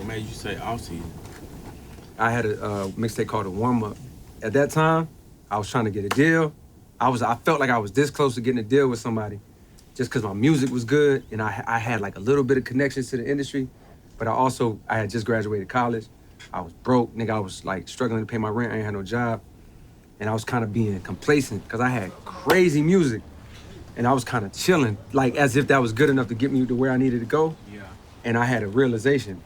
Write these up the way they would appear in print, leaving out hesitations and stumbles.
What made you say off season? I had a mixtape called A Warm Up. At that time, I was trying to get a deal. I felt like I was this close to getting a deal with somebody, just because my music was good and I had like a little bit of connections to the industry, but I had just graduated college. I was broke, nigga. I was like struggling to pay my rent. I ain't had no job, and I was kind of being complacent because I had crazy music, and I was kind of chilling, like as if that was good enough to get me to where I needed to go. Yeah. And I had a realization.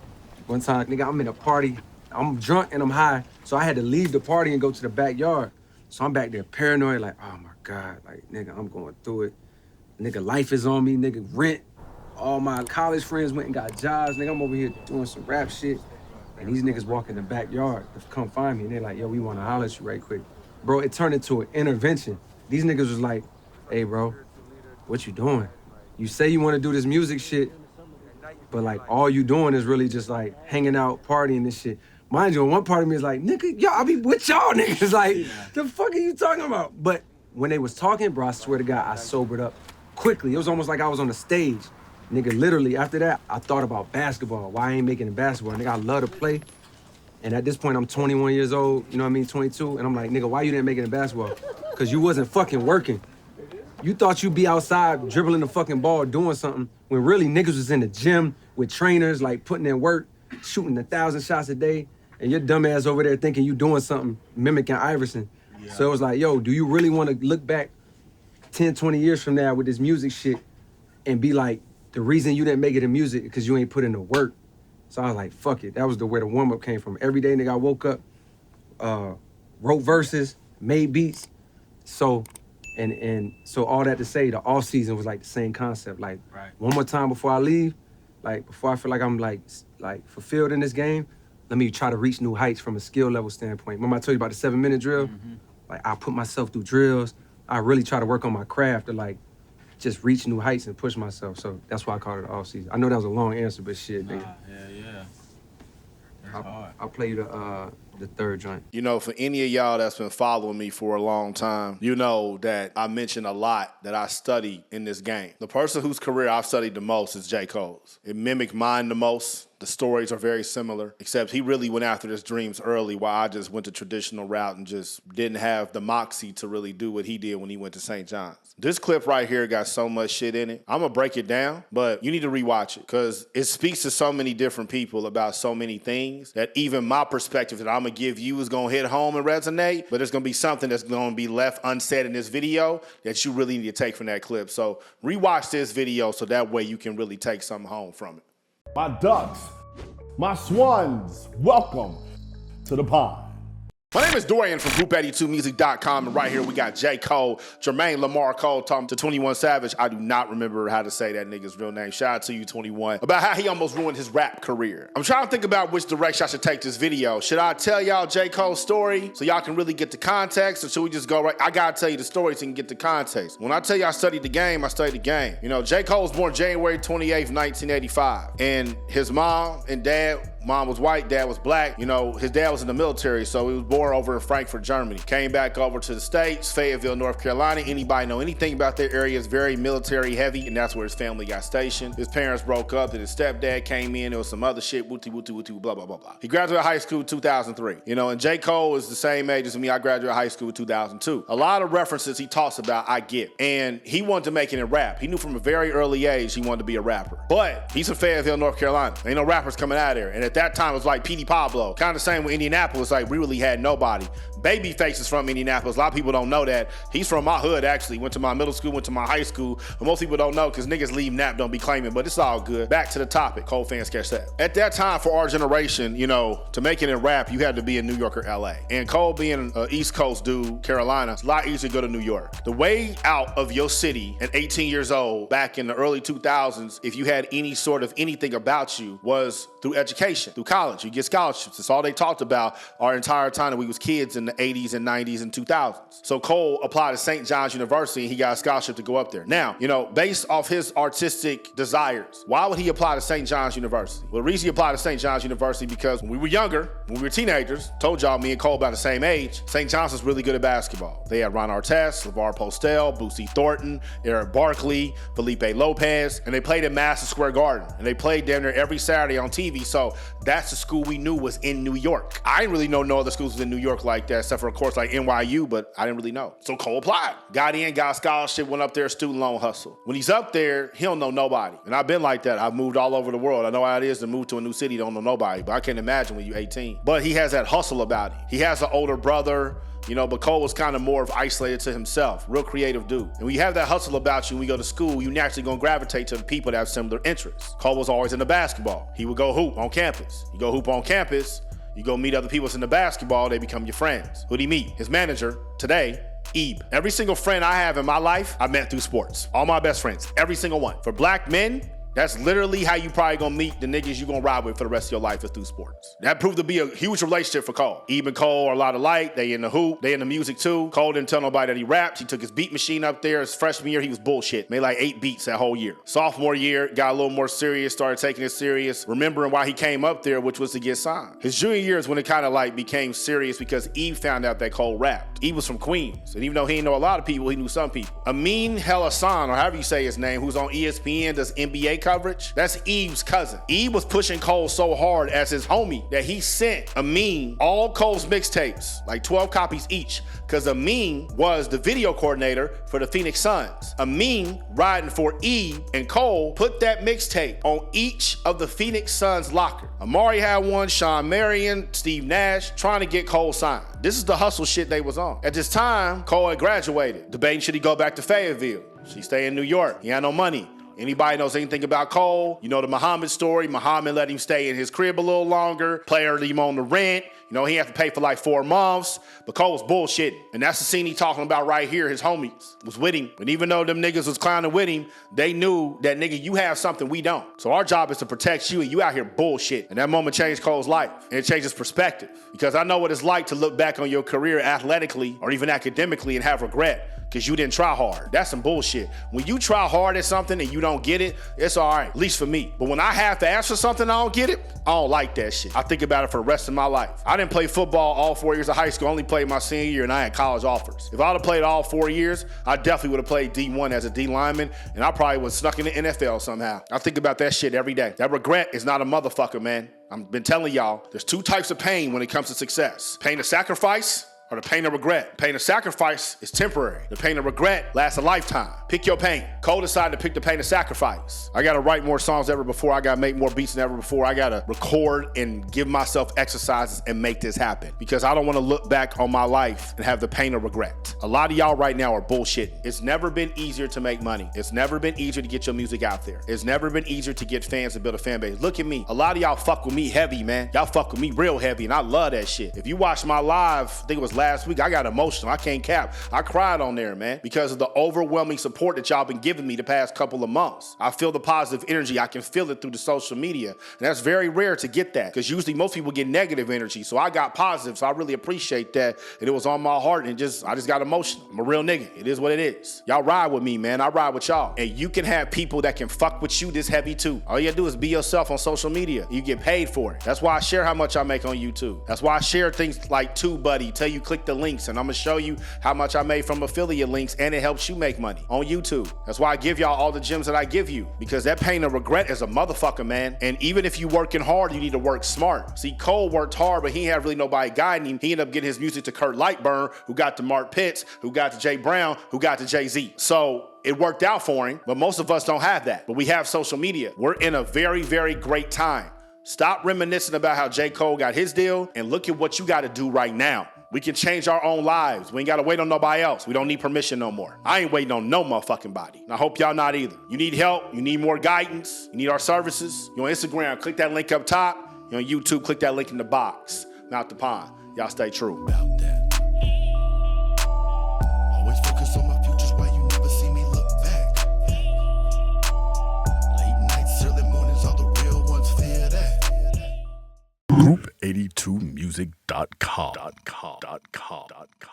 One time, nigga, I'm in a party. I'm drunk and I'm high, so I had to leave the party and go to the backyard. So I'm back there paranoid, like, oh my God, like, nigga, I'm going through it. Nigga, life is on me, nigga, rent. All my college friends went and got jobs. Nigga, I'm over here doing some rap shit. And these niggas walk in the backyard to come find me, and they're like, yo, we wanna holler at you right quick. Bro, it turned into an intervention. These niggas was like, hey, bro, what you doing? You say you wanna do this music shit, but like all you doing is really just like hanging out, partying and shit. Mind you, one part of me is like, nigga, yo, I be with y'all niggas. Like, the fuck are you talking about? But when they was talking, bro, I swear to God, I sobered up quickly. It was almost like I was on the stage. Nigga, literally, after that, I thought about basketball. Why I ain't making it basketball? Nigga, I love to play. And at this point, I'm 21 years old, you know what I mean, 22. And I'm like, nigga, why you didn't make it in basketball? Because you wasn't fucking working. You thought you'd be outside dribbling the fucking ball, doing something, when really niggas was in the gym with trainers, like putting in work, shooting 1,000 shots a day, and your dumb ass over there thinking you doing something, mimicking Iverson. Yeah. So it was like, yo, do you really want to look back 10, 20 years from now with this music shit and be like, the reason you didn't make it in music is because you ain't put in the work? So I was like, fuck it. That was where the warm-up came from. Every day, nigga, I woke up, wrote verses, made beats. So all that to say, the off season was like the same concept. Like, one more time before I leave, like before I feel like I'm like fulfilled in this game, let me try to reach new heights from a skill level standpoint. Remember I told you about the 7-minute drill? Mm-hmm. Like, I put myself through drills. I really try to work on my craft to like just reach new heights and push myself. So that's why I call it the off season. I know that was a long answer, but shit, nigga. Yeah. That's hard. I'll play you the third joint. You know, for any of y'all that's been following me for a long time, you know that I mention a lot that I study in this game. The person whose career I've studied the most is J. Cole's. It mimicked mine the most. The stories are very similar, except he really went after his dreams early while I just went the traditional route and just didn't have the moxie to really do what he did when he went to St. John's. This clip right here got so much shit in it. I'm gonna break it down, but you need to rewatch it because it speaks to so many different people about so many things that even my perspective that I'm gonna give you is gonna hit home and resonate, but there's gonna be something that's gonna be left unsaid in this video that you really need to take from that clip. So rewatch this video so that way you can really take something home from it. My ducks, my swans, welcome to the pond. My name is Dorian from Group82Music.com, and right here we got J. Cole, Jermaine Lamar Cole, talking to 21 Savage. I do not remember how to say that nigga's real name. Shout out to you, 21, about how he almost ruined his rap career. I'm trying to think about which direction I should take this video. Should I tell y'all J. Cole's story so y'all can really get the context, or should we just go right? I gotta tell you the story so you can get the context. When I tell you I studied the game, I studied the game. You know, J. Cole was born January 28th, 1985, and his mom and dad, mom was white, dad was black. You know, his dad was in the military, so he was born over in Frankfurt, Germany. Came back over to the States, Fayetteville, North Carolina. Anybody know anything about their area? Is very military heavy, and that's where his family got stationed. His parents broke up, then his stepdad came in. There was some other shit, wooty, blah, blah, blah, blah. He graduated high school in 2003. You know, and J. Cole is the same age as me. I graduated high school in 2002. A lot of references he talks about, I get. And he wanted to make it in rap. He knew from a very early age he wanted to be a rapper. But he's from Fayetteville, North Carolina. Ain't no rappers coming out of there. And at that time, it was like Petey Pablo. Kind of the same with Indianapolis. Like, we really had nobody. Babyface is from Indianapolis. A lot of people don't know that. He's from my hood, actually. Went to my middle school, went to my high school. But most people don't know because niggas leave Nap, don't be claiming, but it's all good. Back to the topic. Cole fans catch that. At that time, for our generation, you know, to make it in rap, you had to be in New York or LA. And Cole being an East Coast dude, Carolina, it's a lot easier to go to New York. The way out of your city at 18 years old, back in the early 2000s, if you had any sort of anything about you, was through education, through college. You get scholarships. That's all they talked about our entire time that we was kids in the 80s and 90s and 2000s. So Cole applied to St. John's University and he got a scholarship to go up there. Now, based off his artistic desires, why would he apply to St. John's University? Well, the reason he applied to St. John's University because when we were younger, when we were teenagers, told y'all me and Cole about the same age, St. John's was really good at basketball. They had Ron Artest, LeVar Postel, Boosie Thornton, Eric Barkley, Felipe Lopez, and they played at Madison Square Garden. And they played down there every Saturday on TV. So that's the school we knew was in New York. I didn't really know no other schools in New York like that, except for, of course, like NYU, but I didn't really know. So Cole applied. Got in, got a scholarship, went up there, student loan hustle. When he's up there, he don't know nobody. And I've been like that. I've moved all over the world. I know how it is to move to a new city, don't know nobody. But I can't imagine when you're 18. But he has that hustle about him. He has an older brother, but Cole was kind of more of isolated to himself, real creative dude. And when you have that hustle about you when you go to school, you naturally gonna gravitate to the people that have similar interests. Cole was always into basketball. He would go hoop on campus. You go hoop on campus, you go meet other people in the basketball, they become your friends. Who'd he meet? His manager today, Ebe. Every single friend I have in my life, I met through sports. All my best friends, every single one. For black men, that's literally how you probably gonna meet the niggas you gonna ride with for the rest of your life is through sports. That proved to be a huge relationship for Cole. Ebe and Cole are a lot alike. They in the hoop, they in the music too. Cole didn't tell nobody that he rapped. He took his beat machine up there. His freshman year, he was bullshit. Made like 8 beats that whole year. Sophomore year, got a little more serious, started taking it serious, remembering why he came up there, which was to get signed. His junior year is when it kind of like became serious because Ebe found out that Cole rapped. Ebe was from Queens, and even though he didn't know a lot of people, he knew some people. Amin Hassan, or however you say his name, who's on ESPN, does NBA coverage, that's Ebe's cousin. Ebe was pushing Cole so hard as his homie that he sent Amin all Cole's mixtapes, like 12 copies each, because Amin was the video coordinator for the Phoenix Suns. Amin, riding for Ebe and Cole, put that mixtape on each of the Phoenix Suns' locker. Amari had one, Sean Marion, Steve Nash, trying to get Cole signed. This is the hustle shit they was on. At this time, Cole had graduated, debating should he go back to Fayetteville. Should he stay in New York? He had no money. Anybody knows anything about Cole? You know the Muhammad story. Muhammad let him stay in his crib a little longer, player him on the rent. He had to pay for like 4 months, but Cole was bullshitting. And that's the scene he talking about right here. His homies was with him. And even though them niggas was clowning with him, they knew that, nigga, you have something we don't. So our job is to protect you, and you out here bullshit. And that moment changed Cole's life. And it changed his perspective. Because I know what it's like to look back on your career athletically or even academically and have regret because you didn't try hard. That's some bullshit. When you try hard at something and you don't get it, it's all right, at least for me. But when I have to ask for something and I don't get it, I don't like that shit. I think about it for the rest of my life. I didn't play football all 4 years of high school. I only played my senior year and I had college offers. If I would have played all 4 years, I definitely would have played D1 as a D lineman and I probably would have snuck in the NFL somehow. I think about that shit every day. That regret is not a motherfucker, man. I've been telling y'all, there's 2 types of pain when it comes to success. Pain of sacrifice or the pain of regret. Pain of sacrifice is temporary. The pain of regret lasts a lifetime. Pick your pain. Cole decided to pick the pain of sacrifice. I gotta write more songs than ever before. I gotta make more beats than ever before. I gotta record and give myself exercises and make this happen. Because I don't wanna look back on my life and have the pain of regret. A lot of y'all right now are bullshitting. It's never been easier to make money. It's never been easier to get your music out there. It's never been easier to get fans and build a fan base. Look at me. A lot of y'all fuck with me heavy, man. Y'all fuck with me real heavy, and I love that shit. If you watch my live, I think it was last week, I got emotional. I can't cap. I cried on there, man, because of the overwhelming support that y'all been giving me the past couple of months. I feel the positive energy. I can feel it through the social media. And that's very rare to get that because usually most people get negative energy. So I got positive. So I really appreciate that. And it was on my heart and I just got emotional. I'm a real nigga. It is what it is. Y'all ride with me, man. I ride with y'all. And you can have people that can fuck with you this heavy too. All you gotta do is be yourself on social media. You get paid for it. That's why I share how much I make on YouTube. That's why I share things like TubeBuddy. Tell you click the links and I'm gonna show you how much I made from affiliate links and it helps you make money on YouTube. That's why I give y'all all the gems that I give you because that pain of regret is a motherfucker, man. And even if you working hard, you need to work smart. See, Cole worked hard, but he had really nobody guiding him. He ended up getting his music to Kurt Lightburn, who got to Mark Pitts, who got to Jay Brown, who got to Jay-Z. So it worked out for him, but most of us don't have that. But we have social media. We're in a very, very great time. Stop reminiscing about how J. Cole got his deal and look at what you got to do right now. We can change our own lives. We ain't got to wait on nobody else. We don't need permission no more. I ain't waiting on no motherfucking body. And I hope y'all not either. You need help. You need more guidance. You need our services. You on Instagram, click that link up top. You on YouTube, click that link in the box. Not the pond. Y'all stay true. About that. Always focus on my futures while you never see me look back. Late nights, early mornings, all the real ones fear that. Group Phoop82music.com.